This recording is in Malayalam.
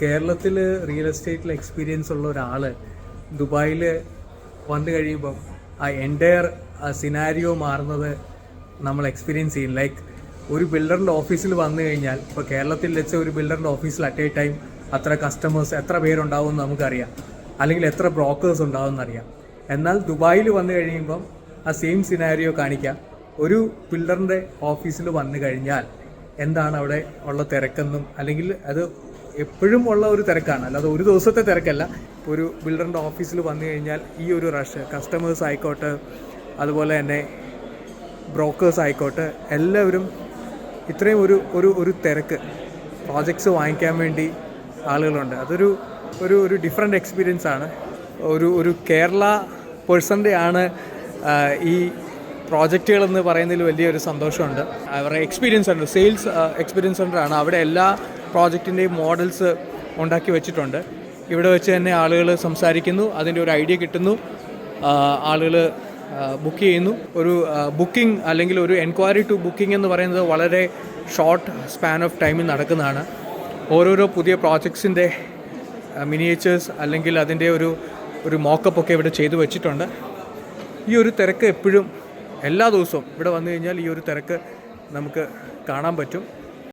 കേരളത്തിൽ റിയൽ എസ്റ്റേറ്റിൽ എക്സ്പീരിയൻസ് ഉള്ള ഒരാൾ ദുബായിൽ വന്നു കഴിയുമ്പം ആ എൻ്റയർ സിനാരിയോ മാറുന്നത് നമ്മൾ എക്സ്പീരിയൻസ് ചെയ്യും. ലൈക്ക് ഒരു ബിൽഡറിൻ്റെ ഓഫീസിൽ വന്നു കഴിഞ്ഞാൽ, ഇപ്പോൾ കേരളത്തിൽ വെച്ച ഒരു ബിൽഡറിൻ്റെ ഓഫീസിൽ അറ്റ് എ ടൈം അത്ര കസ്റ്റമേഴ്സ് എത്ര പേരുണ്ടാവും എന്ന് നമുക്കറിയാം, അല്ലെങ്കിൽ എത്ര ബ്രോക്കേഴ്സ് ഉണ്ടാവും എന്നറിയാം. എന്നാൽ ദുബായിൽ വന്നു കഴിയുമ്പം ആ സെയിം സിനാരിയോ കാണിക്കാം. ഒരു ബിൽഡറിൻ്റെ ഓഫീസിൽ വന്നു കഴിഞ്ഞാൽ എന്താണ് അവിടെ ഉള്ള തിരക്കെന്നും, അല്ലെങ്കിൽ അത് എപ്പോഴും ഉള്ള ഒരു തിരക്കാണ്, അല്ലാതെ ഒരു ദിവസത്തെ തിരക്കല്ല. ഒരു ബിൽഡറിൻ്റെ ഓഫീസിൽ വന്നു കഴിഞ്ഞാൽ ഈ ഒരു റഷ്, കസ്റ്റമേഴ്സ് ആയിക്കോട്ടെ, അതുപോലെ തന്നെ ബ്രോക്കേഴ്സ് ആയിക്കോട്ടെ, എല്ലാവരും ഇത്രയും ഒരു തിരക്ക് പ്രോജക്ട്സ് വാങ്ങിക്കാൻ വേണ്ടി ആളുകളുണ്ട്. അതൊരു ഒരു ഡിഫറെൻ്റ് എക്സ്പീരിയൻസ് ആണ്. ഒരു കേരള പേഴ്സൻ്റെ ആണ് ഈ പ്രോജക്റ്റുകളെന്ന് പറയുന്നതിൽ വലിയൊരു സന്തോഷമുണ്ട്. അവരുടെ എക്സ്പീരിയൻസ് ഉണ്ട്, സെയിൽസ് എക്സ്പീരിയൻസ് സെൻ്ററാണ്. അവിടെ എല്ലാ പ്രോജക്റ്റിൻ്റെയും മോഡൽസ് ഉണ്ടാക്കി വെച്ചിട്ടുണ്ട്. ഇവിടെ വെച്ച് തന്നെ ആളുകൾ സംസാരിക്കുന്നു, അതിൻ്റെ ഒരു ഐഡിയ കിട്ടുന്നു, ആളുകൾ ബുക്ക് ചെയ്യുന്നു. ഒരു ബുക്കിംഗ് അല്ലെങ്കിൽ ഒരു എൻക്വയറി ടു ബുക്കിംഗ് എന്ന് പറയുന്നത് വളരെ ഷോർട്ട് സ്പാൻ ഓഫ് ടൈമിൽ നടക്കുന്നതാണ്. ഓരോരോ പുതിയ പ്രോജക്ട്സിൻ്റെ മിനിയേച്ചേഴ്സ് അല്ലെങ്കിൽ അതിൻ്റെ ഒരു മോക്കപ്പ് ഒക്കെ ഇവിടെ ചെയ്തു വെച്ചിട്ടുണ്ട്. ഈ ഒരു തിരക്ക് എപ്പോഴും എല്ലാ ദിവസവും ഇവിടെ വന്നു കഴിഞ്ഞാൽ ഈ ഒരു തിരക്ക് നമുക്ക് കാണാൻ പറ്റും.